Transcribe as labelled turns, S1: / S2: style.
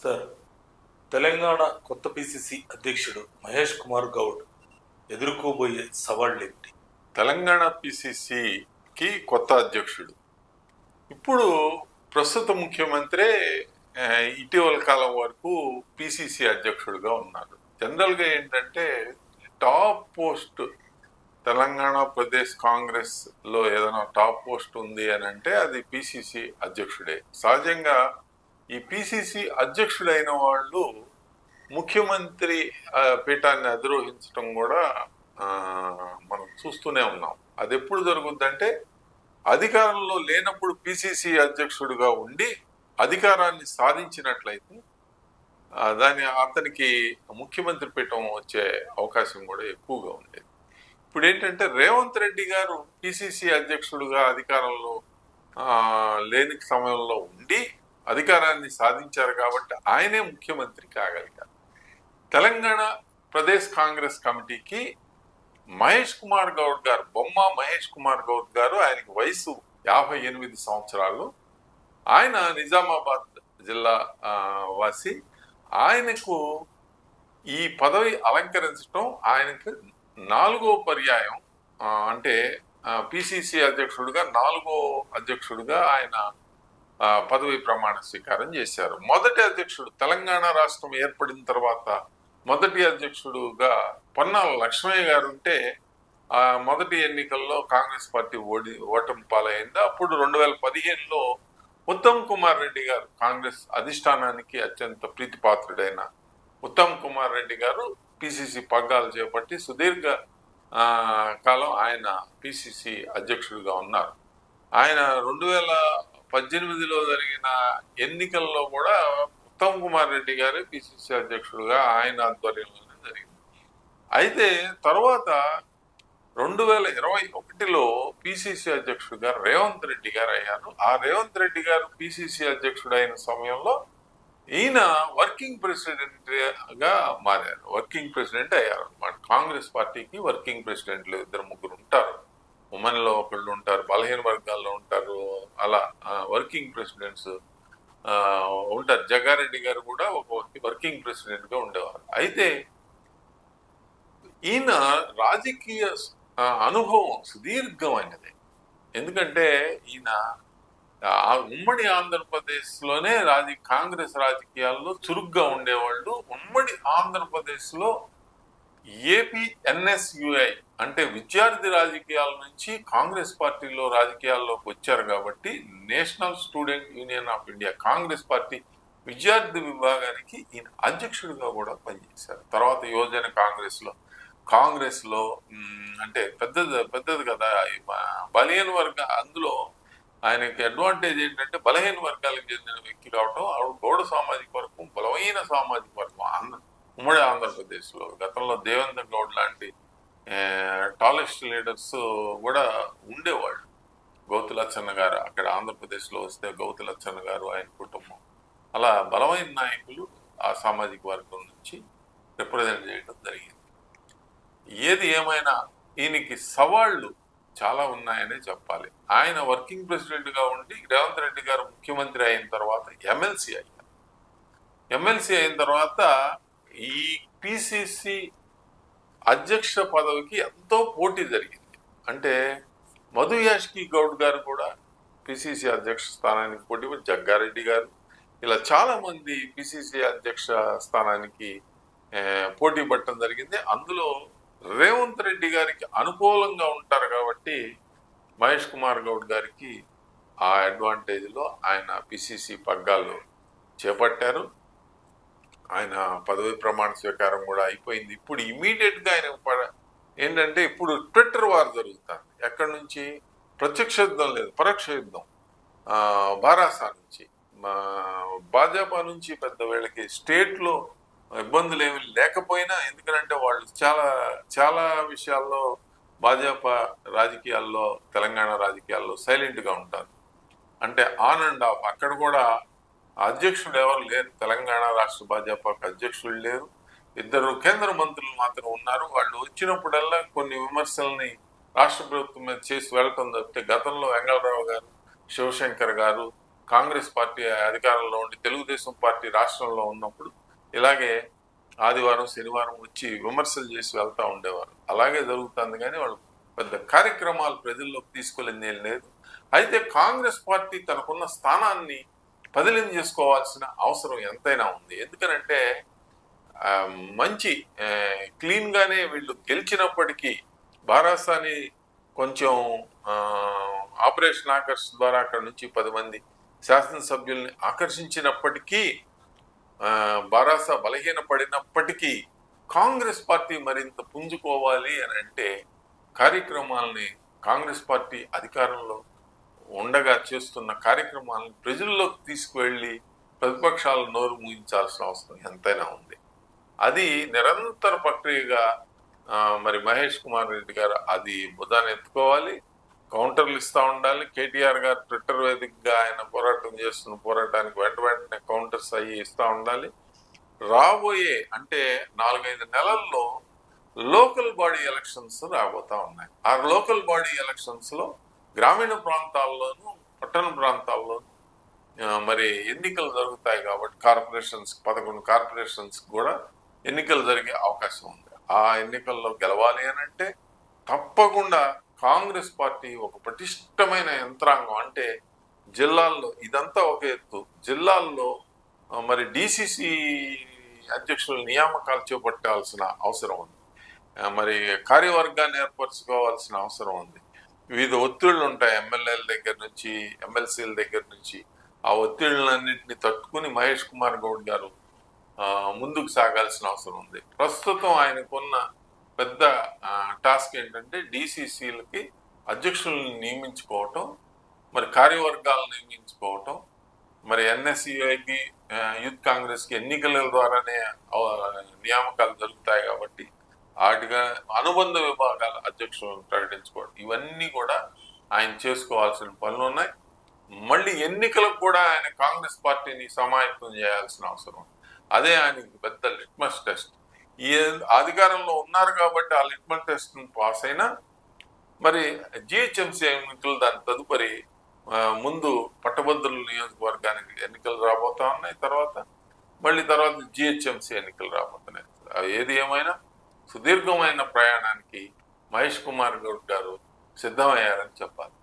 S1: Sir, Telangana కొత్త PCC అధ్యక్షుడు మహేష్ కుమార్ గౌడ్ ఎదుర్కోబోయే సవాళ్ళేమిటి?
S2: తెలంగాణ పిసిసికి కొత్త అధ్యక్షుడు. ఇప్పుడు ప్రస్తుత ముఖ్యమంత్రి ఇటీవల కాలం వరకు పిసిసి అధ్యక్షుడుగా ఉన్నారు. జనరల్గా ఏంటంటే టాప్ పోస్ట్ తెలంగాణ ప్రదేశ్ కాంగ్రెస్ లో ఏదైనా టాప్ పోస్ట్ ఉంది అని అంటే అది పిసిసి అధ్యక్షుడే. సహజంగా ఈ పిసిసి అధ్యక్షుడైన వాళ్ళు ముఖ్యమంత్రి పీఠాన్ని అధిరోహించడం కూడా మనం చూస్తూనే ఉన్నాం. అది ఎప్పుడు జరుగుద్దంటే అధికారంలో లేనప్పుడు పిసిసి అధ్యక్షుడిగా ఉండి అధికారాన్ని సాధించినట్లయితే అతనికి ముఖ్యమంత్రి పీఠం వచ్చే అవకాశం కూడా ఎక్కువగా ఉండేది. ఇప్పుడు ఏంటంటే రేవంత్ రెడ్డి గారు పిసిసి అధ్యక్షుడుగా అధికారంలో లేని సమయంలో ఉండి అధికారాన్ని సాధించారు కాబట్టి ఆయనే ముఖ్యమంత్రి కాగలిగారు. తెలంగాణ ప్రదేశ్ కాంగ్రెస్ కమిటీకి మహేష్ కుమార్ గౌడ్ గారు, మహేష్ కుమార్ గౌడ్ గారు, ఆయనకి వయసు 58 సంవత్సరాలు. ఆయన నిజామాబాద్ జిల్లా వాసి. ఆయనకు ఈ పదవి అలంకరించడం ఆయనకు 4వ పర్యాయం. అంటే పిసిసి అధ్యక్షుడిగా 4వ అధ్యక్షుడిగా ఆయన పదవి ప్రమాణ స్వీకారం చేశారు. మొదటి అధ్యక్షుడు తెలంగాణ రాష్ట్రం ఏర్పడిన తర్వాత మొదటి అధ్యక్షుడుగా పొన్నాల లక్ష్మయ్య గారు ఉంటే మొదటి ఎన్నికల్లో కాంగ్రెస్ పార్టీ ఓటమి పాలైంది. అప్పుడు 2015లో ఉత్తమ్ కుమార్ రెడ్డి గారు, కాంగ్రెస్ అధిష్టానానికి అత్యంత ప్రీతిపాత్రుడైన ఉత్తమ్ కుమార్ రెడ్డి గారు పిసిసి పగ్గాలు చేపట్టి సుదీర్ఘ కాలం ఆయన పిసిసి అధ్యక్షుడిగా ఉన్నారు. ఆయన 2018లో జరిగిన ఎన్నికల్లో కూడా ఉత్తమ్ కుమార్ రెడ్డి గారే పిసిసి అధ్యక్షుడుగా ఆయన ఆధ్వర్యంలోనే జరిగింది. అయితే తర్వాత 2021లో పిసిసి అధ్యక్షుడిగా రేవంత్ రెడ్డి గారు అయ్యారు. ఆ రేవంత్ రెడ్డి గారు పిసిసి అధ్యక్షుడు అయిన సమయంలో ఈయన వర్కింగ్ ప్రెసిడెంట్ గా మారారు, వర్కింగ్ ప్రెసిడెంట్ అయ్యారు అన్నమాట. కాంగ్రెస్ పార్టీకి వర్కింగ్ ప్రెసిడెంట్లు 2-3 ఉంటారు. ఉమెన్లో ఒకళ్ళు ఉంటారు, బలహీన వర్గాల్లో ఉంటారు, అలా వర్కింగ్ ప్రెసిడెంట్స్ ఉంటారు. జగ్గారెడ్డి గారు కూడా ఒక వర్కింగ్ ప్రెసిడెంట్ గా ఉండేవారు. అయితే ఈయన రాజకీయ అనుభవం సుదీర్ఘమైనది. ఎందుకంటే ఈయన ఉమ్మడి ఆంధ్రప్రదేశ్ లోనే కాంగ్రెస్ రాజకీయాల్లో చురుగ్గా ఉండేవాళ్ళు. ఉమ్మడి ఆంధ్రప్రదేశ్ లో ఏపీఎన్ఎస్యుఐ అంటే విద్యార్థి రాజకీయాల నుంచి కాంగ్రెస్ పార్టీలో రాజకీయాల్లోకి వచ్చారు కాబట్టి national student union of India Congress party విద్యార్థి విభాగానికి ఈయన అధ్యక్షుడిగా కూడా పనిచేశారు. తర్వాత యువజన కాంగ్రెస్ లో అంటే పెద్దది కదా, బలహీన వర్గ అందులో ఆయనకి అడ్వాంటేజ్ ఏంటంటే బలహీన వర్గాలకు చెందిన వ్యక్తి కావటం. గౌడ సామాజిక వర్గం బలమైన సామాజిక వర్గం ఉమ్మడి ఆంధ్రప్రదేశ్ లో. గతంలో దేవేంద్ర గౌడ్ లాంటి టాలెస్ట్ లీడర్స్ కూడా ఉండేవాళ్ళు. గౌతులచ్చన్న గారు అక్కడ ఆంధ్రప్రదేశ్ లో వస్తే గౌతులచ్చన్న గారు, ఆయన కుటుంబం, అలా బలమైన నాయకులు ఆ సామాజిక వర్గం నుంచి రిప్రజెంట్ చేయడం జరిగింది. ఏది ఏమైనా ఈయనకి సవాళ్లు చాలా ఉన్నాయనే చెప్పాలి. ఆయన వర్కింగ్ ప్రెసిడెంట్ గా ఉండి రేవంత్ రెడ్డి గారు ముఖ్యమంత్రి అయిన తర్వాత ఎమ్మెల్సీ అయ్యారు. ఎమ్మెల్సీ అయిన తర్వాత ఈ పిసిసి అధ్యక్ష పదవికి ఎంతో పోటీ జరిగింది. అంటే మధు యాష్కి గౌడ్ గారు కూడా పిసిసి అధ్యక్ష స్థానానికి పోటీ, జగ్గారెడ్డి గారు, ఇలా చాలా మంది పిసిసి అధ్యక్ష స్థానానికి పోటీ పడటం జరిగింది. అందులో రేవంత్ రెడ్డి గారికి అనుకూలంగా ఉంటారు కాబట్టి మహేష్ కుమార్ గౌడ్ గారికి ఆ అడ్వాంటేజ్ లో ఆయన పిసిసి పగ్గాలు చేపట్టారు. ఆయన పదవి ప్రమాణ స్వీకారం కూడా అయిపోయింది. ఇప్పుడు ఇమీడియట్ గా ఆయన ఏంటంటే ఇప్పుడు ట్విట్టర్ వార్ జరుగుతుంది. ఎక్కడి నుంచి? ప్రత్యక్ష యుద్ధం లేదు, పరోక్ష యుద్ధం. బారాసా నుంచి, భాజపా నుంచి పెద్ద వీళ్ళకి స్టేట్ లో ఇబ్బందులు ఏమి లేకపోయినా, ఎందుకంటే వాళ్ళు చాలా విషయాల్లో భాజపా రాజకీయాల్లో, తెలంగాణ రాజకీయాల్లో సైలెంట్ గా ఉంటారు. అంటే ఆన్ అండ్ ఆఫ్. అక్కడ కూడా అధ్యక్షుడు ఎవరు లేరు. తెలంగాణ రాష్ట్ర భాజపాకు అధ్యక్షుడు లేరు. 2 కేంద్ర మంత్రులు మాత్రం ఉన్నారు. వాళ్ళు వచ్చినప్పుడల్లా కొన్ని విమర్శల్ని రాష్ట్ర ప్రభుత్వం మీద చేసి వెళ్ళటం తప్పితే గతంలో వెంగళరావు గారు, శివశంకర్ గారు, కాంగ్రెస్ పార్టీ అధికారంలో ఉండి తెలుగుదేశం పార్టీ రాష్ట్రంలో ఉన్నప్పుడు ఇలాగే ఆదివారం శనివారం వచ్చి విమర్శలు చేసి వెళ్తూ ఉండేవారు. అలాగే జరుగుతుంది, కానీ వాళ్ళు పెద్ద కార్యక్రమాలు ప్రజల్లోకి తీసుకెళ్ళింది ఏం లేదు. అయితే కాంగ్రెస్ పార్టీ తనకున్న స్థానాన్ని బదిలీ చేసుకోవాల్సిన అవసరం ఎంతైనా ఉంది. ఎందుకనంటే మంచి క్లీన్గానే వీళ్ళు గెలిచినప్పటికీ బారాసాని కొంచెం ఆపరేషన్ ఆకర్ష్ ద్వారా అక్కడ నుంచి 10 మంది శాసనసభ్యుల్ని ఆకర్షించినప్పటికీ బారాస బలహీనపడినప్పటికీ కాంగ్రెస్ పార్టీ మరింత పుంజుకోవాలి అని అంటే కార్యక్రమాలని కాంగ్రెస్ పార్టీ అధికారంలో ఉండగా చేస్తున్న కార్యక్రమాలను ప్రజల్లోకి తీసుకువెళ్ళి ప్రతిపక్షాలు నోరు మూయించాల్సిన అవసరం ఎంతైనా ఉంది. అది నిరంతర ప్రక్రియగా మరి మహేష్ కుమార్ రెడ్డి గారు అది బుధాన్ని ఎత్తుకోవాలి, కౌంటర్లు ఇస్తూ ఉండాలి. కేటీఆర్ గారు ట్విట్టర్ వేదికగా ఆయన పోరాటం చేస్తున్న పోరాటానికి వెంటనే కౌంటర్స్ అయ్యి ఇస్తూ ఉండాలి. రాబోయే అంటే 4-5 నెలల్లో లోకల్ బాడీ ఎలక్షన్స్ రాబోతా ఉన్నాయి. ఆ లోకల్ బాడీ ఎలక్షన్స్ లో గ్రామీణ ప్రాంతాల్లోనూ పట్టణ ప్రాంతాల్లోనూ మరి ఎన్నికలు జరుగుతాయి కాబట్టి 11 కార్పొరేషన్స్ కూడా ఎన్నికలు జరిగే అవకాశం ఉంది. ఆ ఎన్నికల్లో గెలవాలి అని అంటే తప్పకుండా కాంగ్రెస్ పార్టీ ఒక పటిష్టమైన యంత్రాంగం, అంటే జిల్లాల్లో ఇదంతా ఒక ఎత్తు, జిల్లాల్లో మరి డిసిసి అధ్యక్షుల నియామకాలు చేపట్టాల్సిన అవసరం ఉంది, మరి కార్యవర్గాన్ని ఏర్పరచుకోవాల్సిన అవసరం ఉంది. వివిధ ఒత్తిళ్లు ఉంటాయి ఎమ్మెల్యేల దగ్గర నుంచి ఎమ్మెల్సీల దగ్గర నుంచి. ఆ ఒత్తిళ్లన్నింటినీ తట్టుకుని మహేష్ కుమార్ గౌడ్ గారు ముందుకు సాగాల్సిన అవసరం ఉంది. ప్రస్తుతం ఆయనకున్న పెద్ద టాస్క్ ఏంటంటే డిసిసిలకి అధ్యక్షులను నియమించుకోవటం, మరి కార్యవర్గాలను నియమించుకోవటం, మరి ఎన్ఎస్యుఐకి యూత్ కాంగ్రెస్కి ఎన్నికల ద్వారానే నియామకాలు జరుగుతాయి కాబట్టి వాటిగా అనుబంధ విభాగాల అధ్యక్షులను ప్రకటించుకోవడం, ఇవన్నీ కూడా ఆయన చేసుకోవాల్సిన పనులు ఉన్నాయి. మళ్ళీ ఎన్నికలకు కూడా ఆయన కాంగ్రెస్ పార్టీని సమాయత్తం చేయాల్సిన అవసరం. అదే ఆయనకి పెద్ద లిట్మస్ టెస్ట్. ఈ అధికారంలో ఉన్నారు కాబట్టి ఆ లిట్మస్ టెస్ట్ పాస్ అయినా మరి జిహెచ్ఎంసీ ఎన్నికలు దాని తదుపరి ముందు పట్టభద్రుల నియోజకవర్గానికి ఎన్నికలు రాబోతా ఉన్నాయి, తర్వాత జిహెచ్ఎంసీ ఎన్నికలు రాబోతున్నాయి. ఏది ఏమైనా సుదీర్ఘమైన ప్రయాణానికి మహేష్ కుమార్ గౌడ్ గారు సిద్ధమయ్యారని చెప్పాలి.